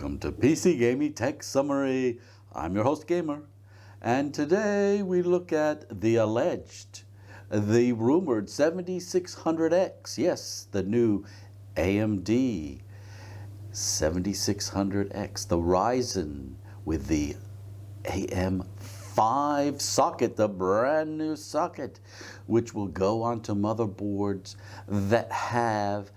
Welcome to PC Gaming Tech Summary. I'm your host Gamer, and today we look at the alleged, the rumored 7600X. Yes, the new AMD 7600X, the Ryzen with the AM5 socket, the brand new socket, which will go onto motherboards that have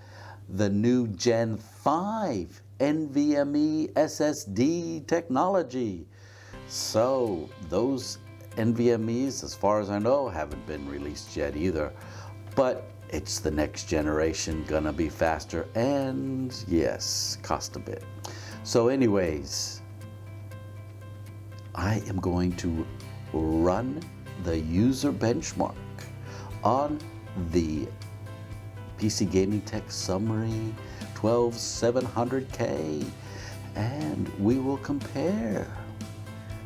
the new Gen 5 NVMe SSD technology. So those NVMe's, as far as I know, haven't been released yet either, but it's the next generation, gonna be faster and yes, cost a bit. So anyways, I am going to run the user benchmark on the PC Gaming Tech Summary 12700K, and we will compare.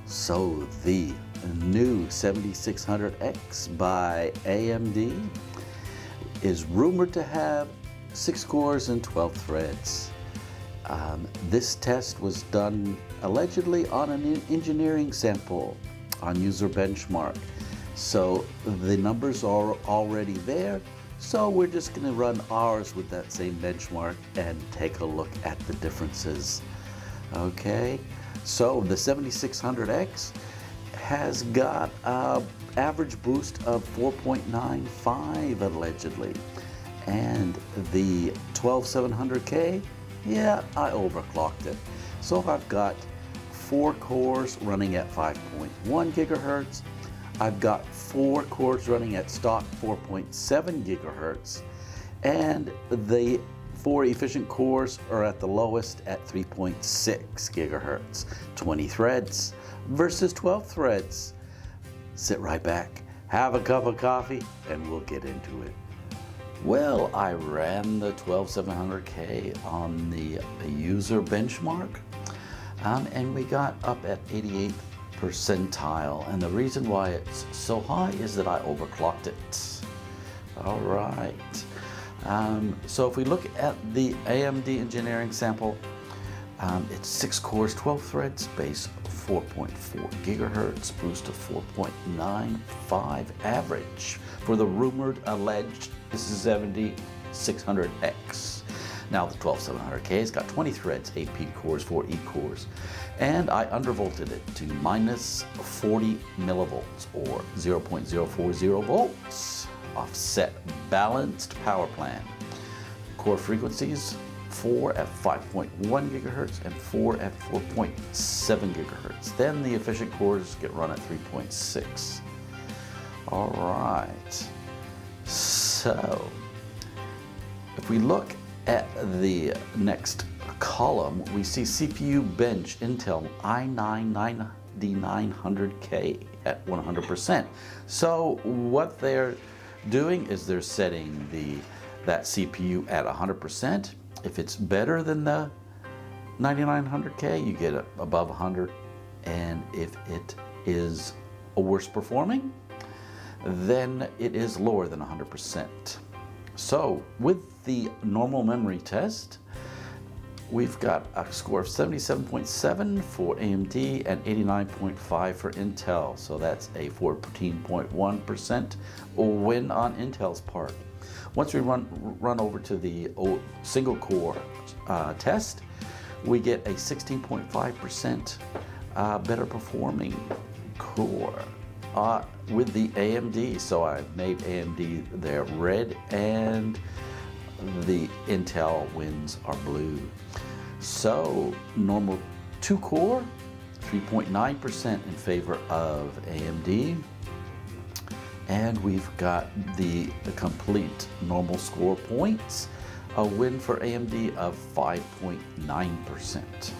So the new 7600X by AMD is rumored to have 6 cores and 12 threads. This test was done allegedly on an engineering sample on user benchmark. So the numbers are already there. So we're just going to run ours with that same benchmark and take a look at the differences. Okay, so the 7600X has got an average boost of 4.95 allegedly. And the 12700K, yeah, I overclocked it. So I've got 4 cores running at 5.1 gigahertz. I've got 4 cores running at stock 4.7 gigahertz, and the 4 efficient cores are at the lowest at 3.6 gigahertz. 20 threads versus 12 threads. Sit right back, have a cup of coffee, and we'll get into it. Well, I ran the 12700K on the user benchmark, and we got up at 88th percentile, and the reason why it's so high is that I overclocked it. All right, so if we look at the AMD engineering sample, it's 6 cores, 12 threads, base 4.4 gigahertz, boost of 4.95 average for the rumored alleged 7600X. Now the 12700K has got 20 threads, 8 P cores, 4 E cores, and I undervolted it to minus 40 millivolts or 0.040 volts. Offset balanced power plan. Core frequencies 4 at 5.1 gigahertz and 4 at 4.7 gigahertz. Then the efficient cores get run at 3.6. All right. So if we look at the next column, we see CPU bench Intel i9-9900K at 100%. So what they're doing is they're setting that CPU at 100%. If it's better than the 9900K, you get above 100. And if it is a worse performing, then it is lower than 100%. So with the normal memory test, we've got a score of 77.7 for AMD and 89.5 for Intel. So that's a 14.1% win on Intel's part. Once we run over to the single core test, we get a 16.5% better performing core with the AMD. So I made AMD there red and the Intel wins are blue. So normal 2 core, 3.9% in favor of AMD. And we've got the complete normal score points, a win for AMD of 5.9%.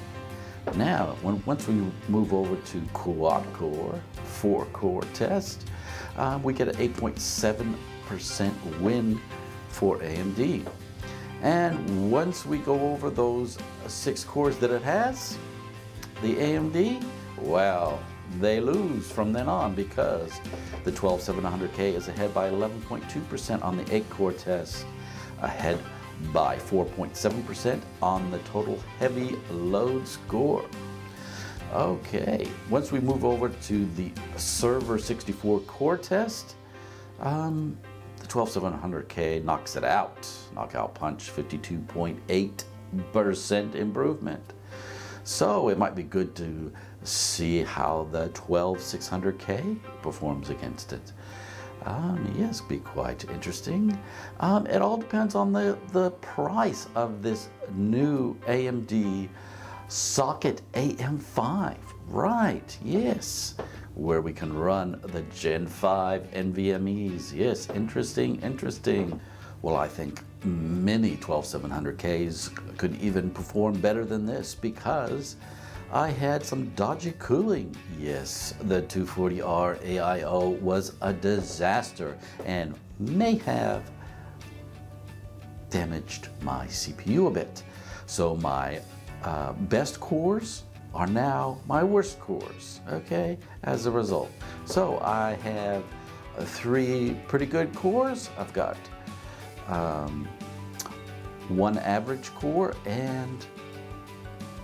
Now, once we move over to quad core, 4 core test, we get an 8.7% win for AMD. And once we go over those 6 cores that it has, the AMD, well, they lose from then on because the 12700K is ahead by 11.2% on the 8 core test, ahead by 4.7% on the total heavy load score. Okay, once we move over to the server 64 core test, the 12700K knocks it out. Knockout punch, 52.8% improvement. So it might be good to see how the 12600K performs against it. Yes, be quite interesting. It all depends on the price of this new AMD socket AM5. Right, yes, where we can run the Gen 5 NVMEs. Yes, interesting, interesting. Well, I think many 12700Ks could even perform better than this because I had some dodgy cooling. Yes, the 240R AIO was a disaster and may have damaged my CPU a bit. So my best cores are now my worst cores, okay, as a result. So I have 3 pretty good cores. I've got 1 average core and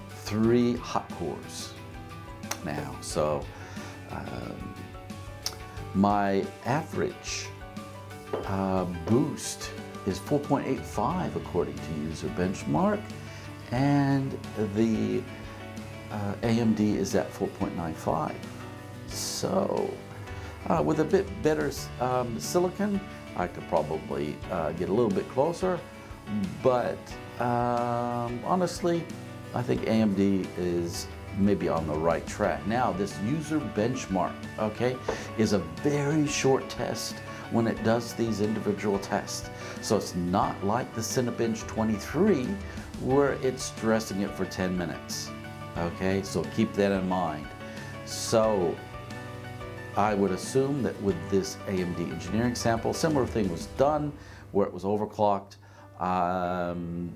3 hot cores now. So my average boost is 4.85 according to user benchmark, and the AMD is at 4.95. So with a bit better silicon, I could probably get a little bit closer, but honestly, I think AMD is maybe on the right track. Now, this user benchmark, okay, is a very short test when it does these individual tests. So it's not like the Cinebench 23 where it's stressing it for 10 minutes, okay? So keep that in mind. So I would assume that with this AMD engineering sample, similar thing was done where it was overclocked,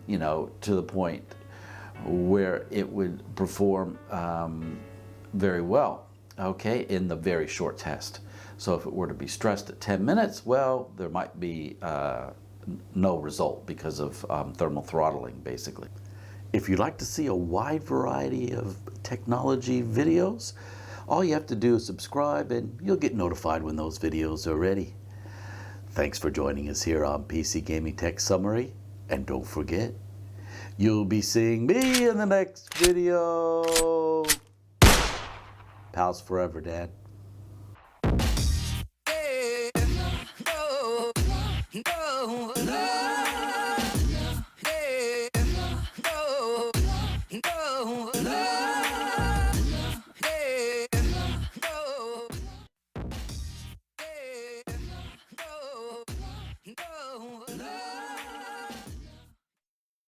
you know, to the point where it would perform very well, okay, in the very short test. So if it were to be stressed at 10 minutes, well, there might be no result because of thermal throttling, basically. If you'd like to see a wide variety of technology videos, all you have to do is subscribe and you'll get notified when those videos are ready. Thanks for joining us here on PC Gaming Tech Summary, and don't forget, you'll be seeing me in the next video. Pals forever, Dad. No.